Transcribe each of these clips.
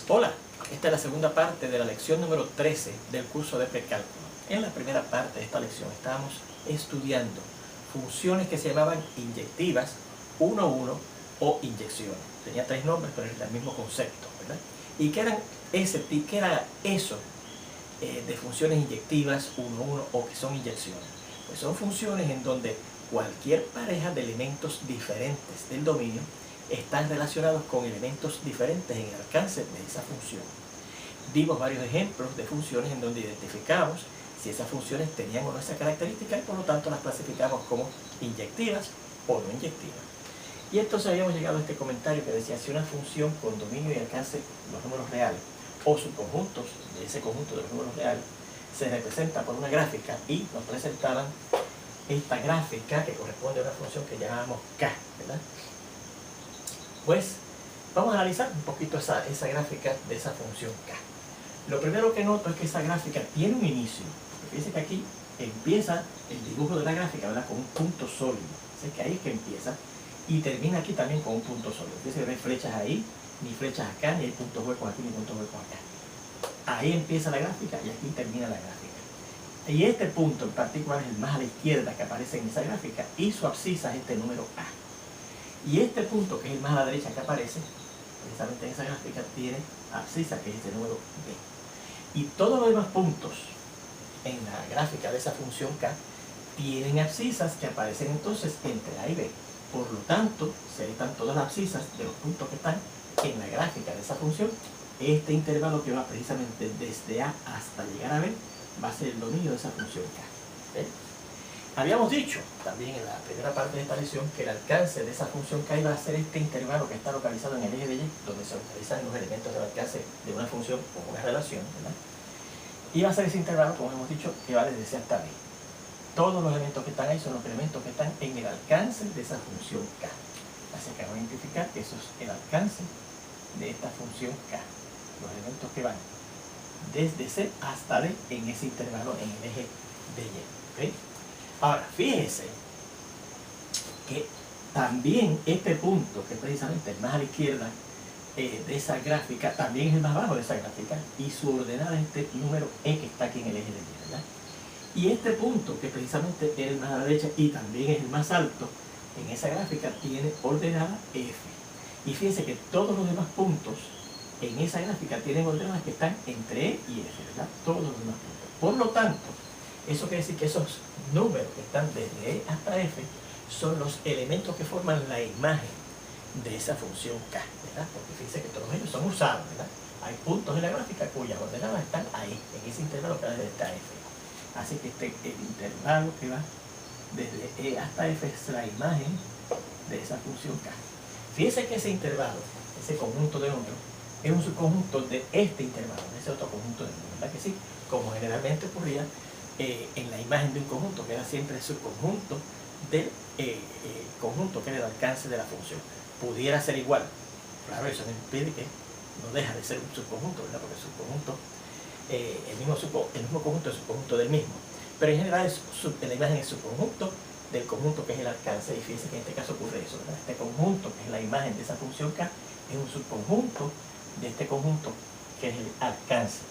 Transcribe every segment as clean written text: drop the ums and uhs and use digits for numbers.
Hola, esta es la segunda parte de la lección número 13 del curso de precálculo. En la primera parte de esta lección estábamos estudiando funciones que se llamaban inyectivas, 1,1 o inyecciones. Tenía tres nombres, pero era el mismo concepto, ¿verdad? ¿Y qué era eso de funciones inyectivas, 1,1 o que son inyecciones? Pues son funciones en donde cualquier pareja de elementos diferentes del dominio están relacionados con elementos diferentes en el alcance de esa función. Dimos varios ejemplos de funciones en donde identificamos si esas funciones tenían o no esa característica y por lo tanto las clasificamos como inyectivas o no inyectivas. Y entonces habíamos llegado a este comentario que decía: si una función con dominio y alcance los números reales o subconjuntos de ese conjunto de los números reales se representa por una gráfica y nos presentaban esta gráfica que corresponde a una función que llamamos K, ¿verdad? Pues vamos a analizar un poquito esa gráfica de esa función K. Lo primero que noto es que esa gráfica tiene un inicio. Fíjense que aquí empieza el dibujo de la gráfica, ¿verdad?, con un punto sólido. Así que ahí es que empieza y termina aquí también con un punto sólido. Fíjense que no hay flechas ahí, ni flechas acá, ni hay puntos huecos aquí, ni puntos huecos acá. Ahí empieza la gráfica y aquí termina la gráfica. Y este punto en particular es el más a la izquierda que aparece en esa gráfica y su abscisa es este número A. Y este punto, que es el más a la derecha que aparece, precisamente en esa gráfica, tiene abscisa, que es este número B. Y todos los demás puntos en la gráfica de esa función K tienen abscisas que aparecen entonces entre A y B. Por lo tanto, si ahí están todas las abscisas de los puntos que están en la gráfica de esa función, este intervalo que va precisamente desde A hasta llegar a B va a ser el dominio de esa función K. ¿Ven? Habíamos dicho también en la primera parte de esta lección que el alcance de esa función K iba a ser este intervalo que está localizado en el eje de Y, donde se localizan los elementos del alcance de una función o una relación, ¿verdad? Y va a ser ese intervalo, como hemos dicho, que va desde C hasta B. Todos los elementos que están ahí son los elementos que están en el alcance de esa función K. Así que vamos a identificar que eso es el alcance de esta función K. Los elementos que van desde C hasta D en ese intervalo en el eje de Y. ¿Okay? Ahora, fíjense que también este punto, que es precisamente el más a la izquierda de esa gráfica, también es el más bajo de esa gráfica, y su ordenada es este número E que está aquí en el eje de Y, ¿verdad? Y este punto, que precisamente es el más a la derecha y también es el más alto en esa gráfica, tiene ordenada F. Y fíjense que todos los demás puntos en esa gráfica tienen ordenadas que están entre E y F, ¿verdad? Todos los demás puntos. Por lo tanto, eso quiere decir que esos números que están desde E hasta F son los elementos que forman la imagen de esa función K, ¿verdad? Porque fíjense que todos ellos son usados, ¿verdad? Hay puntos en la gráfica cuyas ordenadas están ahí, en ese intervalo que va desde E hasta F. Así que el intervalo que va desde E hasta F es la imagen de esa función K. Fíjense que ese intervalo, ese conjunto de números, es un subconjunto de este intervalo, de ese otro conjunto de números, ¿verdad que sí? Como generalmente ocurría en la imagen de un conjunto, que era siempre el subconjunto del conjunto que era el alcance de la función. Pudiera ser igual, claro, eso no impide que no deja de ser un subconjunto, ¿verdad? Porque el subconjunto, el mismo conjunto es subconjunto del mismo, pero en general la imagen es subconjunto del conjunto que es el alcance, y fíjense que en este caso ocurre eso, ¿verdad? Este conjunto, que es la imagen de esa función K, es un subconjunto de este conjunto que es el alcance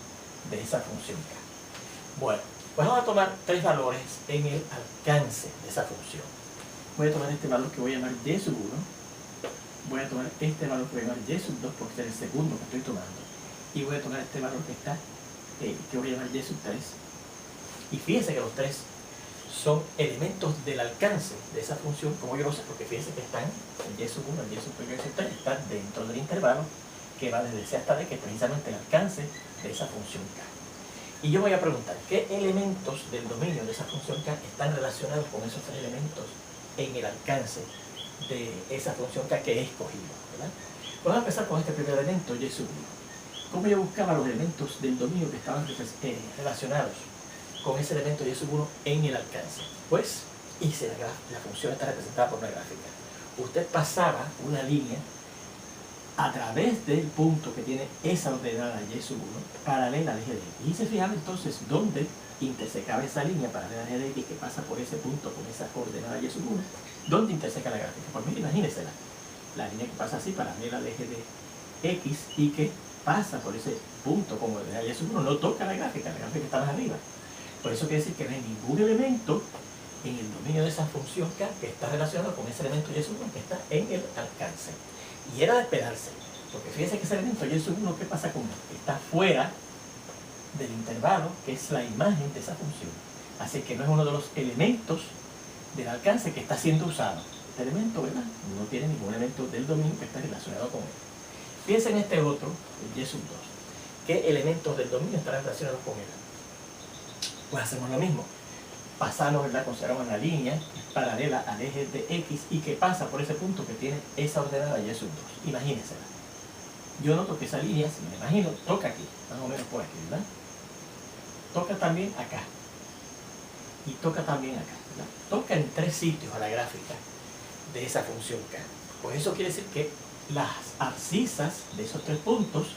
de esa función K. Bueno, pues vamos a tomar tres valores en el alcance de esa función. Voy a tomar este valor que voy a llamar Y sub 1. Voy a tomar este valor que voy a llamar Y sub 2 porque es el segundo que estoy tomando. Y voy a tomar este valor que está, que voy a llamar Y sub 3. Y fíjense que los tres son elementos del alcance de esa función, como yo lo sé, porque fíjense que están, el Y sub 1, el Y sub 2 y el Y sub 3, están dentro del intervalo que va desde C hasta D, que es precisamente el alcance de esa función K. Y yo voy a preguntar, ¿qué elementos del dominio de esa función K están relacionados con esos tres elementos en el alcance de esa función K que he escogido, ¿verdad? Vamos a empezar con este primer elemento, Y sub 1. ¿Cómo yo buscaba los elementos del dominio que estaban relacionados con ese elemento Y sub 1 en el alcance? Pues hice la función está representada por una gráfica. Usted pasaba una línea a través del punto que tiene esa ordenada Y sub 1 paralela al eje de X. Y se fijaba entonces dónde intersecaba esa línea paralela al eje de X que pasa por ese punto con esa ordenada Y sub 1, dónde intersecca la gráfica. Pues mire, imagínense la línea que pasa así paralela al eje de X y que pasa por ese punto como el de y sub 1, no toca la gráfica está más arriba. Por eso quiere decir que no hay ningún elemento en el dominio de esa función K que está relacionado con ese elemento y sub 1 que está en el alcance. Y era de esperarse, porque fíjense que ese elemento y sub 1, ¿qué pasa con él? Está fuera del intervalo, que es la imagen de esa función. Así que no es uno de los elementos del alcance que está siendo usado. Este elemento, ¿verdad?, no tiene ningún elemento del dominio que está relacionado con él. Fíjense en este otro, el y sub 2. ¿Qué elementos del dominio estarán relacionados con él? Pues hacemos lo mismo. Pasamos, ¿verdad?, consideramos una línea paralela al eje de X y que pasa por ese punto que tiene esa ordenada y sub 2. Imagínensela. Yo noto que esa línea, si me imagino, toca aquí, más o menos por aquí, ¿verdad? Toca también acá. Y toca también acá, ¿verdad? Toca en 3 sitios a la gráfica de esa función K. Pues eso quiere decir que las abscisas de esos 3 puntos,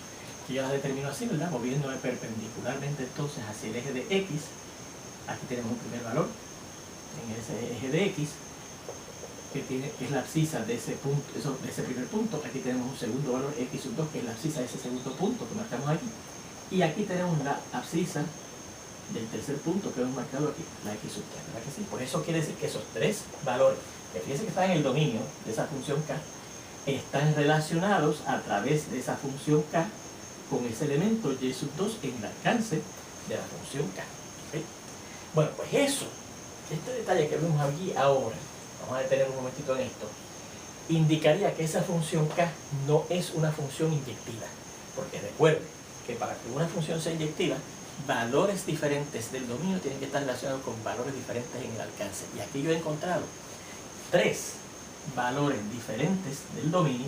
que yo las determino así, ¿verdad?, moviéndome perpendicularmente entonces hacia el eje de X. Aquí tenemos un primer valor en ese eje de X, que es la abscisa de ese punto, de ese primer punto. Aquí tenemos un segundo valor X sub 2, que es la abscisa de ese segundo punto que marcamos aquí. Y aquí tenemos la abscisa del tercer punto que hemos marcado aquí, la X sub 3, ¿verdad que sí? Por eso quiere decir que esos 3 valores, que fíjense que están en el dominio de esa función K, están relacionados a través de esa función K con ese elemento y sub 2 en el alcance de la función K. ¿Okay? Bueno, pues eso, este detalle que vemos aquí ahora, vamos a detener un momentito en esto, indicaría que esa función K no es una función inyectiva, porque recuerde que para que una función sea inyectiva, valores diferentes del dominio tienen que estar relacionados con valores diferentes en el alcance. Y aquí yo he encontrado 3 valores diferentes del dominio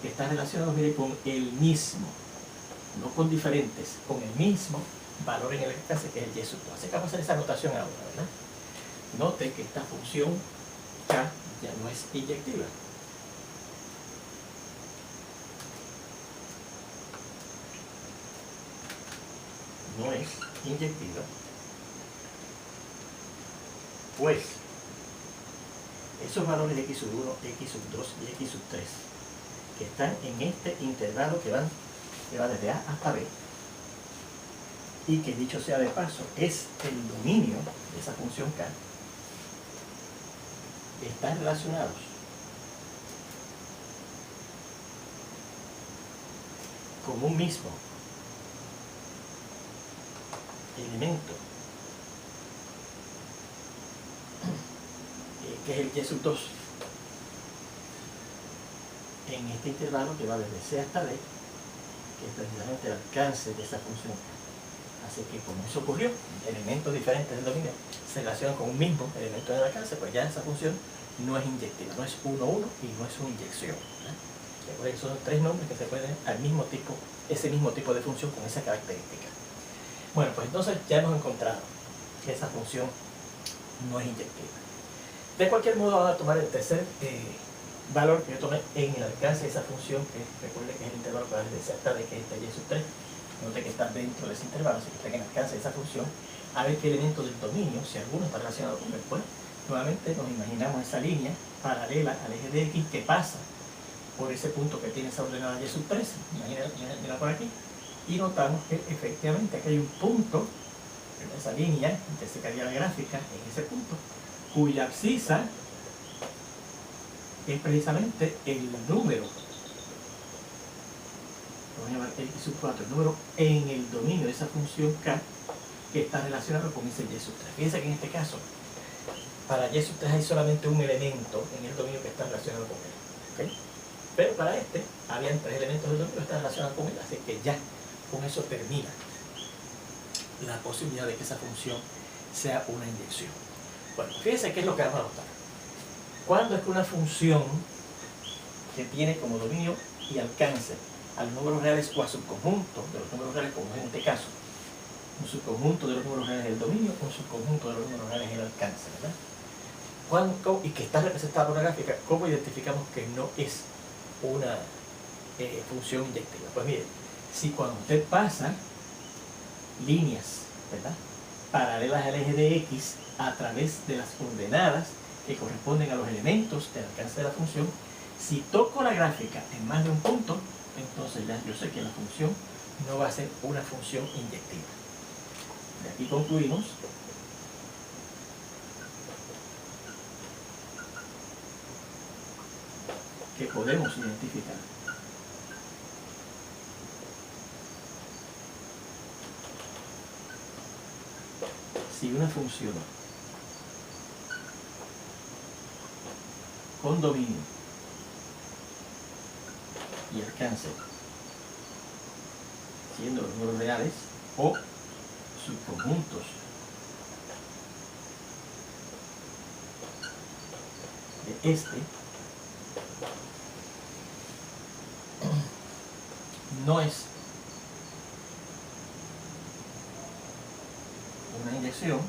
que están relacionados, mire, con el mismo, no con diferentes, con el mismo valor en el alcance, que es el y sub 2. Así que vamos a hacer esa anotación ahora, ¿verdad? Note que esta función K ya no es inyectiva. No es inyectiva, pues esos valores de X sub 1, X sub 2 y X sub 3 que están en este intervalo que va desde A hasta B, y que dicho sea de paso es el dominio de esa función K, están relacionados con un mismo elemento, que es el y sub 2, en este intervalo que va desde C hasta D, que es precisamente el alcance de esa función. Así que como eso ocurrió, elementos diferentes del dominio se relacionan con un mismo elemento en el alcance, pues ya esa función no es inyectiva, no es 1, 1 y no es una inyección. Recuerden que son 3 nombres que se pueden al mismo tipo, ese mismo tipo de función con esa característica. Bueno, pues entonces ya hemos encontrado que esa función no es inyectiva. De cualquier modo, vamos a tomar el tercer valor que yo tomé en el alcance de esa función, que recuerde que es el intervalo que va desde C hasta D, que es este y sub 3. Note que está dentro de ese intervalo, así que está en el alcance de esa función. A ver qué elemento del dominio, si alguno está relacionado con él. Pues nuevamente nos imaginamos esa línea paralela al eje de X que pasa por ese punto que tiene esa ordenada y sub 3. Mira por aquí. Y notamos que efectivamente aquí hay un punto en esa línea, intersecaría la gráfica en ese punto, cuya abscisa es precisamente el número, lo voy a llamar X sub 4, el número en el dominio de esa función K que está relacionado con ese y sub 3. Fíjense que en este caso, para y sub 3 hay solamente un elemento en el dominio que está relacionado con él. ¿Okay? Pero para este, habían 3 elementos del dominio que están relacionados con él, así que ya con eso termina la posibilidad de que esa función sea una inyección. Bueno, fíjense qué es lo que vamos a notar. ¿Cuándo es que una función que tiene como dominio y alcance a los números reales o a subconjunto de los números reales, como es en este caso, un subconjunto de los números reales del dominio, un subconjunto de los números reales del alcance, ¿verdad? Y que está representada por una gráfica, ¿cómo identificamos que no es una función inyectiva? Pues mire, si cuando usted pasa líneas, ¿verdad?, paralelas al eje de X a través de las ordenadas que corresponden a los elementos del alcance de la función, si toco la gráfica en más de un punto, entonces ya yo sé que la función no va a ser una función inyectiva. De aquí concluimos que podemos identificar si una función con dominio y alcance, siendo los números reales o subconjuntos de este, no es una inyección,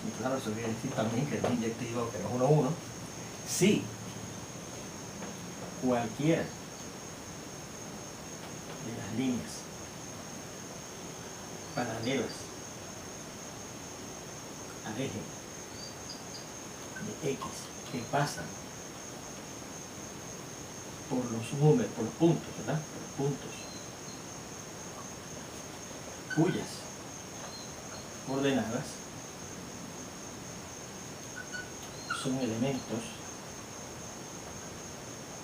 y claro, eso quiere decir también que no es inyectivo, que no es 1, 1, si cualquiera de las líneas paralelas al eje de X que pasan por los números, por los puntos, ¿verdad? Por los puntos cuyas coordenadas son elementos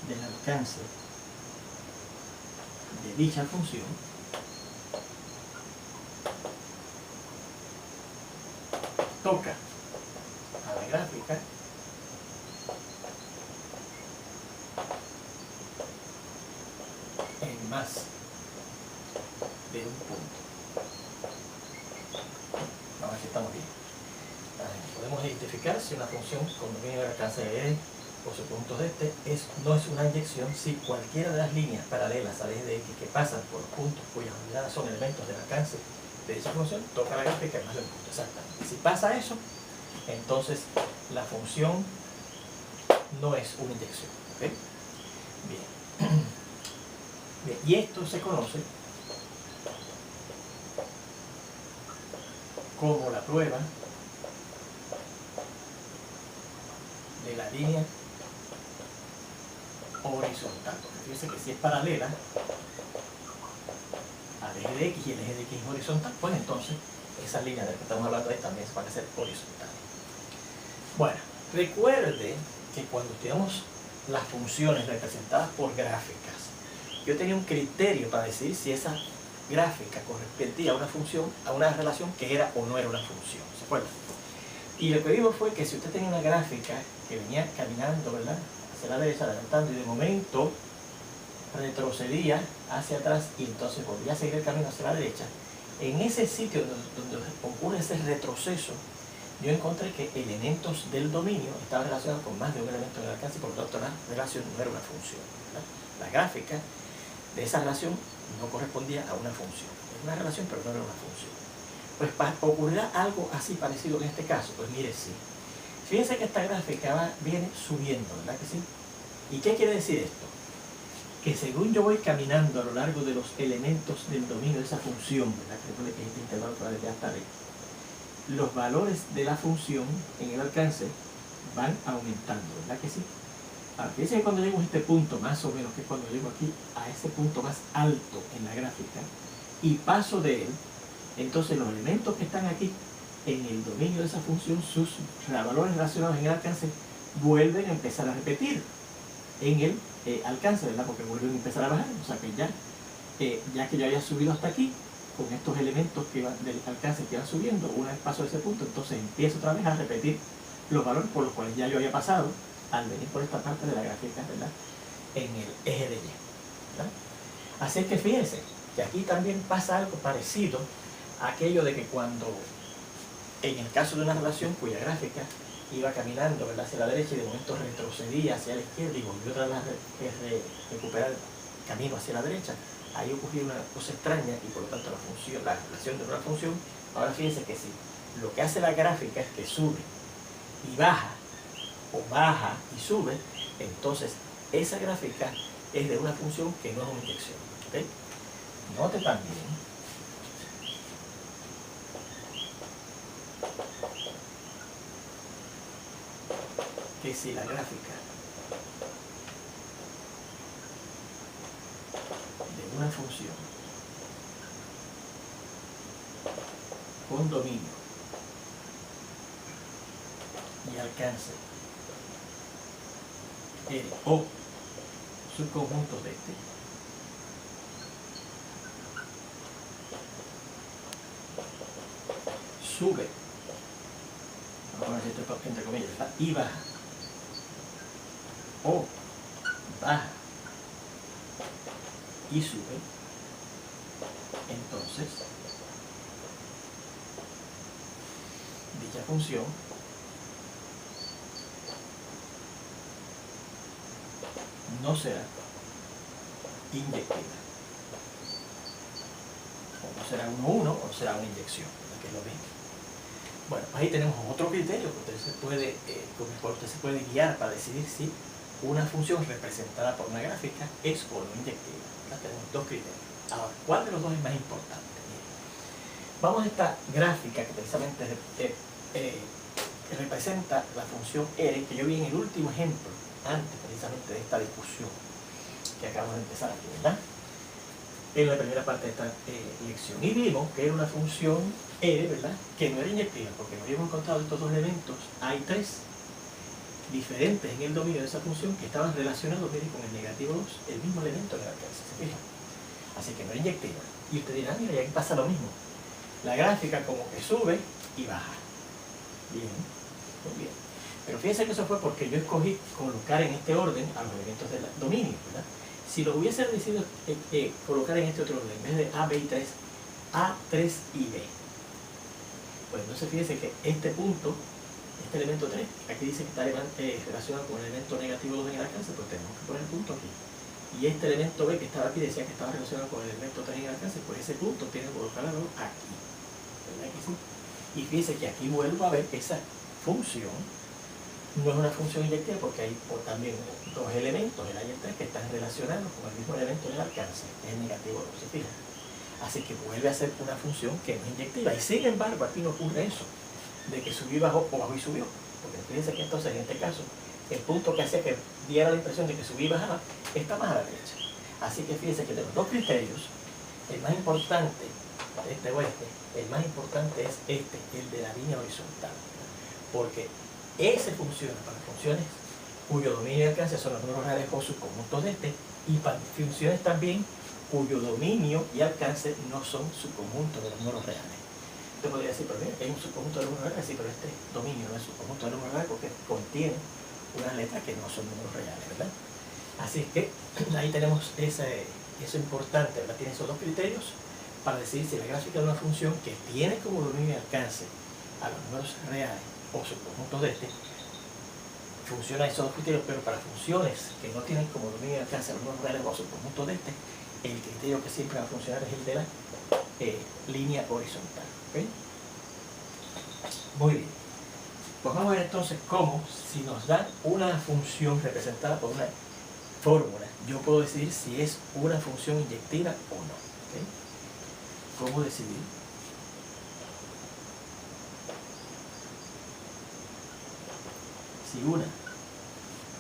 del alcance de dicha función, toca a la gráfica en más de un punto. Vamos a ver si estamos bien. Podemos identificar si una función con dominio del alcance de E o subpuntos de este no es una inyección si cualquiera de las líneas paralelas al eje de X que pasan por los puntos cuyas unidades son elementos del alcance de dicha función toca la gráfica en más de un punto. Exactamente. Si pasa eso, entonces la función no es una inyección. ¿Okay? Bien. Bien. Y esto se conoce como la prueba de la línea horizontal, porque fíjense que si es paralela al eje de X y el eje de X es horizontal, pues entonces esa línea de la que estamos hablando ahí también van a ser horizontales. Bueno, recuerde que cuando estudiamos las funciones representadas por gráficas, yo tenía un criterio para decidir si esa gráfica correspondía a una función, a una relación que era o no era una función, ¿se acuerdan? Y lo que vimos fue que si usted tenía una gráfica que venía caminando, ¿verdad?, hacia la derecha, adelantando, y de momento retrocedía hacia atrás y entonces volvía a seguir el camino hacia la derecha, en ese sitio donde ocurre ese retroceso, yo encontré que elementos del dominio estaban relacionados con más de un elemento del alcance y por lo tanto la relación no era una función, ¿verdad? La gráfica de esa relación no correspondía a una función. Es una relación, pero no era una función. Pues ocurrirá algo así parecido en este caso. Pues mire, sí. Fíjense que esta gráfica viene subiendo, ¿verdad que sí? ¿Y qué quiere decir esto? Que según yo voy caminando a lo largo de los elementos del dominio de esa función, ¿verdad? Recuerde que este intervalo todavía ya está ahí. Los valores de la función en el alcance van aumentando, ¿verdad que sí? Ahora, fíjense que cuando llego a este punto, más o menos, que es cuando llego aquí a ese punto más alto en la gráfica, y paso de él, entonces los elementos que están aquí en el dominio de esa función, sus valores relacionados en el alcance, vuelven a empezar a repetir en el alcance, ¿verdad? Porque vuelven a empezar a bajar, o sea que ya que yo había subido hasta aquí, con estos elementos que del alcance que van subiendo, una vez paso de ese punto, entonces empiezo otra vez a repetir los valores por los cuales ya yo había pasado al venir por esta parte de la gráfica, ¿verdad?, en el eje de Y, ¿verdad? Así es que fíjense que aquí también pasa algo parecido a aquello de que cuando, en el caso de una relación cuya gráfica iba caminando, ¿verdad?, hacia la derecha y de momento retrocedía hacia la izquierda y volvió otra vez a recuperar el camino hacia la derecha, ahí ocurrió una cosa extraña y por lo tanto la relación de una función, ahora fíjense que si lo que hace la gráfica es que sube y baja, o baja y sube, entonces esa gráfica es de una función que no es una inyección. ¿Okay? Note también que si la gráfica de una función con dominio y alcance R o subconjuntos de este, sube, vamos a poner esto entre comillas, ¿verdad? Y baja, o baja y sube, entonces dicha función no será inyectiva, o no será 1-1 o será una inyección, que es lo mismo. Bueno, ahí tenemos otro criterio que con el cual usted se puede guiar para decidir si una función representada por una gráfica es o no inyectiva. Ahora tenemos dos criterios. Ahora, ¿cuál de los dos es más importante? Vamos a esta gráfica que precisamente representa la función R, que yo vi en el último ejemplo, antes precisamente de esta discusión que acabamos de empezar aquí, ¿verdad? En la primera parte de esta lección. Y vimos que era una función R, ¿verdad? Que no era inyectiva, porque no habíamos encontrado estos dos elementos. Hay tres diferentes en el dominio de esa función que estaban relacionados, miren, con el negativo 2, el mismo elemento en el alcance, ¿se fijan? Así que no es inyectiva. Y usted dirá, mira, y aquí pasa lo mismo. La gráfica como que sube y baja. Bien, muy bien. Pero fíjense que eso fue porque yo escogí colocar en este orden a los elementos del dominio, ¿verdad? Si lo hubiese decidido colocar en este otro orden, en vez de A, B y 3, A, 3 y B. Pues entonces fíjense que este punto, este elemento 3, aquí dice que está relacionado con el elemento negativo 2 en el alcance, pues tenemos que poner el punto aquí. Y este elemento B que estaba aquí decía que estaba relacionado con el elemento 3 en el alcance, pues ese punto tiene que colocarlo aquí. ¿Verdad que sí? Y fíjense que aquí vuelvo a ver que esa función no es una función inyectiva porque hay también dos elementos, el A y el 3, que están relacionados con el mismo elemento en el alcance, que es el negativo 2, ¿se fijan? Así que vuelve a ser una función que no es inyectiva. Y sin embargo, aquí no ocurre eso, de que subí, bajó o bajó y subió. Porque fíjense que entonces en este caso, el punto que hacía que diera la impresión de que subí y bajaba, está más a la derecha. Así que fíjense que de los dos criterios, el más importante, este o este, el más importante es este, el de la línea horizontal. Porque ese funciona para funciones cuyo dominio y alcance son los números reales o subconjuntos de este, y para funciones también cuyo dominio y alcance no son subconjuntos de los números reales. Usted podría decir, pero mira, hay un subconjunto de números reales, sí, pero este dominio no es subconjunto de números reales porque contiene unas letras que no son números reales, ¿verdad? Así es que ahí tenemos eso importante, ¿verdad? Tiene esos dos criterios para decidir si la gráfica de una función que tiene como dominio y alcance a los números reales o subconjuntos de este, funciona esos dos criterios, pero para funciones que no tienen como dominio y alcance a los números reales o subconjuntos de este, el criterio que siempre va a funcionar es el de la línea horizontal. ¿Okay? Muy bien. Pues vamos a ver entonces cómo, si nos dan una función representada por una fórmula, yo puedo decidir si es una función inyectiva o no. ¿Okay? ¿Cómo decidir? Si una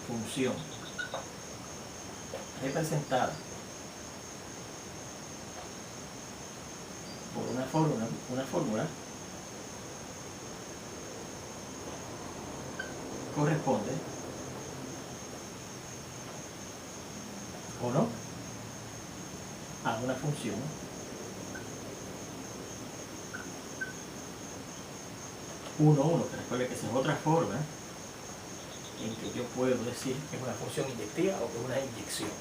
función representada por una fórmula corresponde o no a una función uno, que recuerde que esa es otra forma en que yo puedo decir que es una función inyectiva o que es una inyección.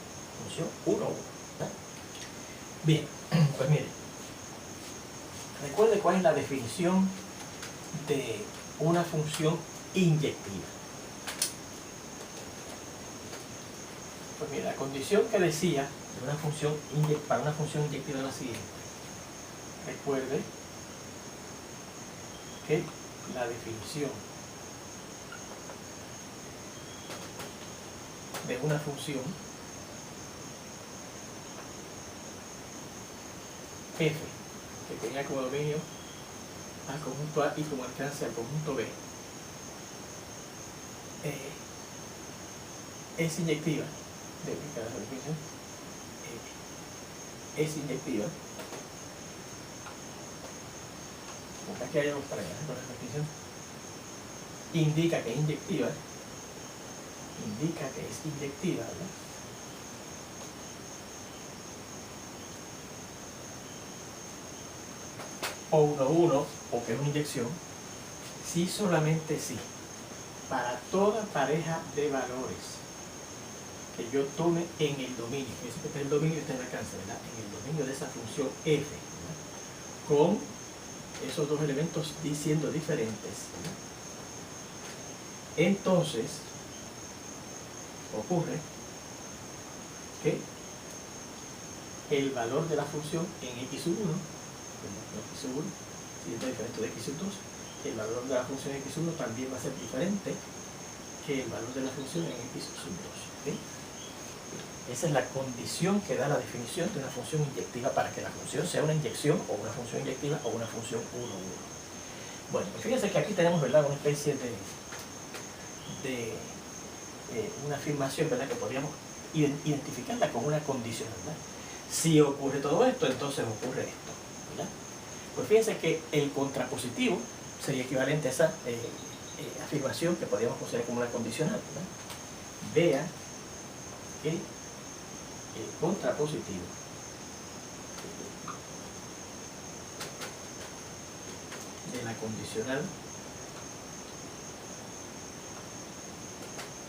Función 1, 1. Bien, pues mire, recuerde cuál es la definición de una función inyectiva. Pues mira, la condición que decía de una función para una función inyectiva es la siguiente. Recuerde que la definición de una función f que tenía como dominio al conjunto A y como alcance al conjunto B es inyectiva, de la definición, es inyectiva, aquí hay algo extraño con la repetición, indica que es inyectiva, ¿verdad? O 1,1 o que es una inyección, si solamente si, para toda pareja de valores que yo tome en el dominio, que es el dominio está en alcance, ¿verdad? En el dominio de esa función f, ¿verdad? Con esos dos elementos siendo diferentes, ¿verdad? Entonces ocurre que el valor de la función en x1, x1 siendo diferente de x2, el valor de la función en x1 también va a ser diferente que el valor de la función en x2. ¿Okay? Esa es la condición que da la definición de una función inyectiva para que la función sea una inyección o una función inyectiva o una función 1,1. Bueno, pues fíjense que aquí tenemos, ¿verdad?, una especie de una afirmación, ¿verdad?, que podríamos identificarla como una condición, ¿verdad? Si ocurre todo esto, entonces ocurre esto, ¿verdad? Pues fíjense que el contrapositivo sería equivalente a esa afirmación que podríamos considerar como una condicional, ¿verdad? Vea que el contrapositivo de la condicional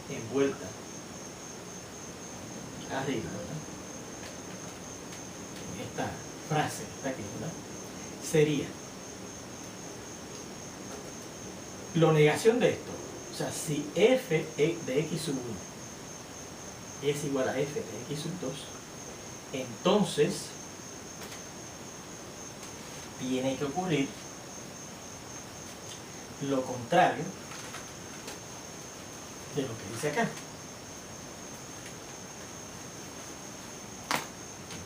envuelta arriba, ¿verdad?, en esta frase que está aquí, ¿verdad?, sería la negación de esto. O sea, si f de x1 es igual a f de x2, entonces tiene que ocurrir lo contrario de lo que dice acá.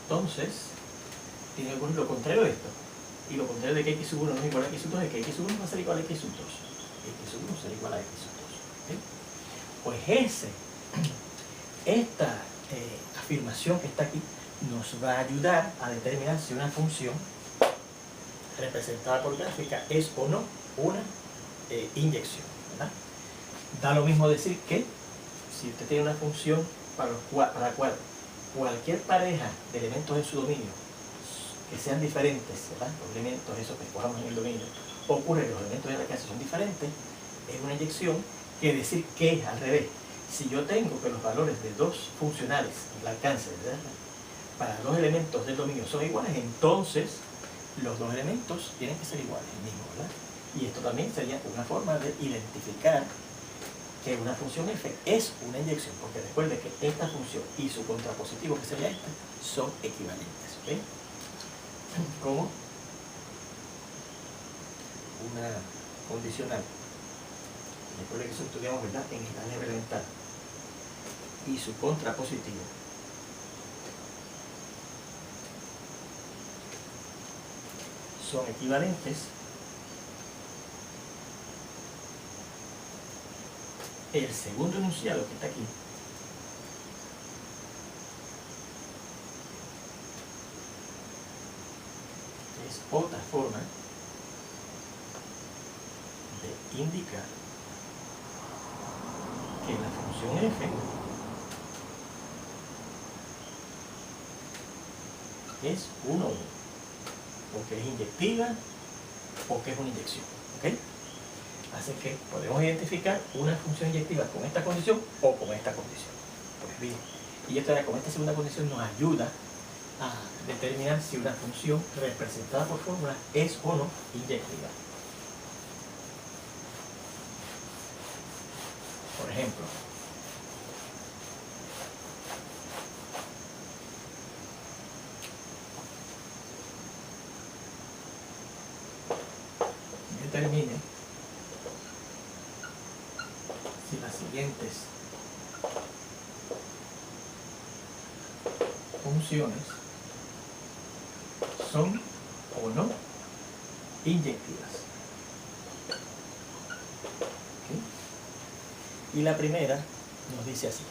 Entonces tiene que ocurrir lo contrario de esto. Y lo contrario de que x1 no es igual a x2 es que x1 va a ser igual a x2. x1 será igual a x2. ¿Okay? Pues esta afirmación que está aquí nos va a ayudar a determinar si una función representada por gráfica es o no una inyección, ¿verdad? Da lo mismo decir que si usted tiene una función para la cual cualquier pareja de elementos en su dominio que sean diferentes, ¿verdad?, los elementos esos que escojamos en el dominio, ocurre que los elementos de la clase son diferentes, es una inyección, que decir que al revés. Si yo tengo que los valores de dos funcionales en el alcance, ¿verdad?, para dos elementos del dominio son iguales, entonces los dos elementos tienen que ser iguales, el mismo, ¿verdad? Y esto también sería una forma de identificar que una función f es una inyección, porque recuerde que esta función y su contrapositivo, que sería esta, son equivalentes, ¿ok? Como una condicional. Recuerde que eso estudiamos, ¿verdad?, en el álgebra elemental. Y su contrapositivo son equivalentes el segundo enunciado que está aquí es otra forma de indicar que la función f es 1,1, o que es inyectiva o que es una inyección, ¿ok? Así que podemos identificar una función inyectiva con esta condición o con esta condición. Pues bien, y esto con esta segunda condición nos ayuda a determinar si una función representada por fórmula es o no inyectiva. Por ejemplo, determine si las siguientes funciones son o no inyectivas. ¿Okay? Y la primera nos dice así: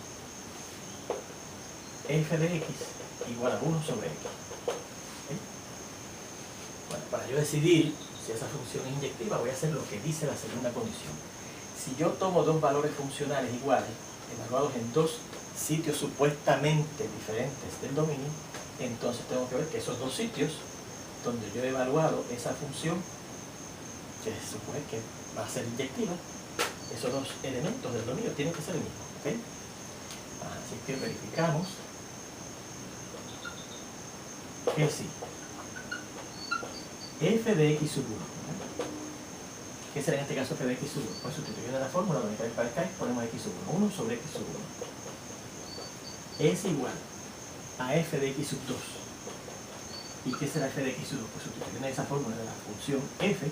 f de x igual a 1 sobre x. ¿Okay? Bueno, para yo decidir si esa función es inyectiva, voy a hacer lo que dice la segunda condición. Si yo tomo dos valores funcionales iguales, evaluados en dos sitios supuestamente diferentes del dominio, entonces tengo que ver que esos dos sitios donde yo he evaluado esa función, que se supone que va a ser inyectiva, esos dos elementos del dominio tienen que ser el mismo. ¿Okay? Así que verificamos que sí. F de x sub 1. ¿Qué será en este caso f de x sub 1? Pues sustituyendo la fórmula donde para acá ponemos x sub 1. 1 sobre x sub 1 es igual a f de x sub 2. ¿Y qué será f de x sub 2? Pues sustituyendo esa fórmula de la función f,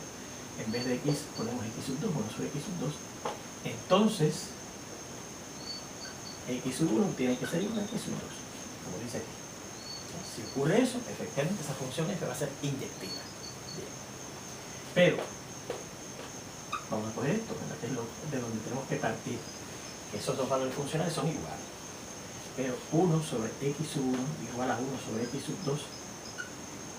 en vez de x ponemos x sub 2, 1 sobre x sub 2. Entonces, x sub 1 tiene que ser igual a x sub 2, como dice aquí. Si ocurre eso, efectivamente esa función f va a ser inyectiva. Bien. Pero, vamos a coger esto, que es lo de donde tenemos que partir. Esos dos valores funcionales son iguales. Pero 1 sobre x sub 1 igual a 1 sobre x sub 2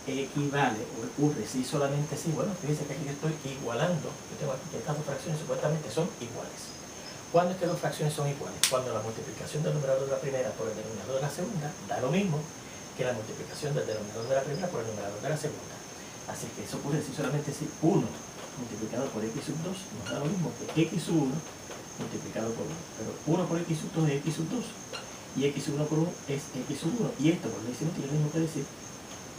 equivale, o ocurre si solamente si, bueno, fíjense que aquí yo estoy igualando, yo tengo aquí que estas dos fracciones supuestamente son iguales. ¿Cuándo es que dos fracciones son iguales? Cuando la multiplicación del numerador de la primera por el denominador de la segunda da lo mismo que la multiplicación del denominador de la primera por el numerador de la segunda. Así que eso ocurre si solamente si 1 multiplicado por x sub 2 nos da lo mismo que x sub 1 multiplicado por 1. Pero 1 por x sub 2 es x sub 2 y x sub 1 por 1 es x sub 1. Y esto por ley cinética es lo mismo que decir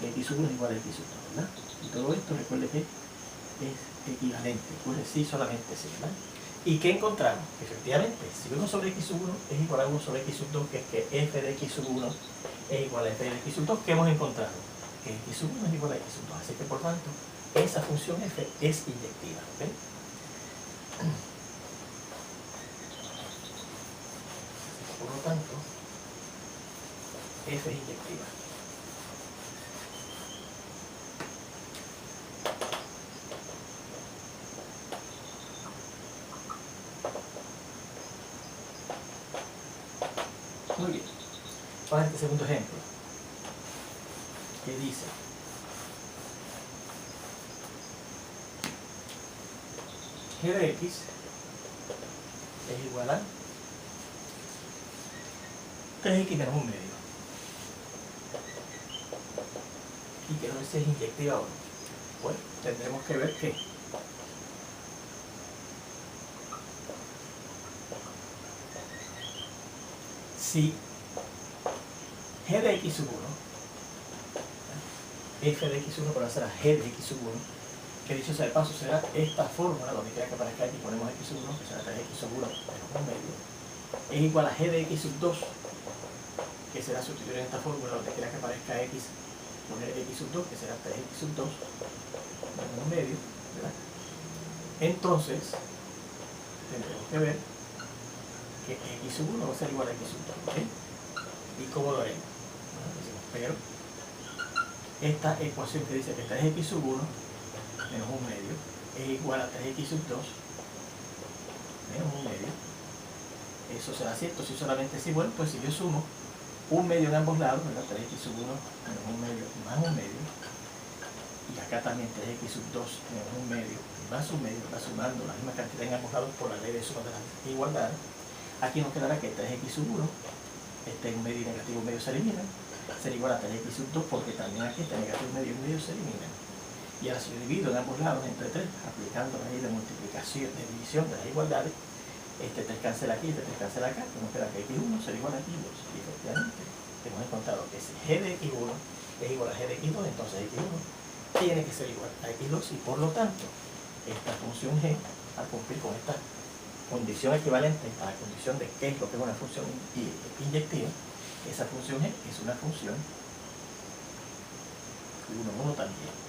que x sub 1 es igual a x sub 2, ¿verdad? Y todo esto recuerde que es equivalente, ocurre si solamente si, ¿verdad? ¿Y qué encontramos? Efectivamente, si 1 sobre x sub 1 es igual a 1 sobre x sub 2, que es que f de x sub 1 es igual a f de x sub 2, ¿qué hemos encontrado? Que x sub 1 es igual a x sub 2, así que por tanto, esa función f es inyectiva, ¿ok? Por lo tanto, f es inyectiva. Muy bien. Vamos a este segundo ejemplo, que dice g de x es igual a 3x menos 1 medio. Y quiero ver si es inyectiva o no. Bueno, tendremos que ver que si g de x sub 1, f de x sub 1 para ser a g de x sub 1, que dicho sea de paso será esta fórmula, donde quiera que aparezca aquí ponemos x sub 1, que será 3x sub 1 menos 1 medio, es igual a g de x sub 2, que será sustituir en esta fórmula, donde quiera que aparezca x, poner x sub 2, que será 3x sub 2 menos 1 medio, ¿verdad? Entonces, tendremos que ver que x sub 1 va a ser igual a x sub 2, ¿ok? ¿Y cómo lo haremos? Bueno, decimos, pero esta ecuación que dice que 3x sub 1 menos 1 medio es igual a 3x sub 2 menos 1 medio, eso será cierto si solamente es igual, pues si yo sumo 1 medio en ambos lados, ¿verdad? 3x sub 1 menos 1 medio más 1 medio, y acá también 3x sub 2 menos 1 medio más 1 medio, va sumando la misma cantidad en ambos lados por la ley de suma de la igualdad. Aquí nos quedará que 3x sub 1, este 1 medio y negativo 1 medio se eliminan, será igual a 3x sub 2, porque también aquí este negativo 1 medio y 1 medio se eliminan. Y ahora si yo divido en ambos lados entre 3, aplicando la ley de multiplicación, de división de las igualdades, este 3 cancela aquí, este 3 cancela acá, pues nos queda que x1 será igual a x2. Y efectivamente hemos encontrado que si g de x1 es igual a g de x2, entonces x1 tiene que ser igual a x2, y por lo tanto esta función g, al cumplir con esta condición equivalente a la condición de qué es lo que es una función inyectiva, esa función g es una función 1, 1 también.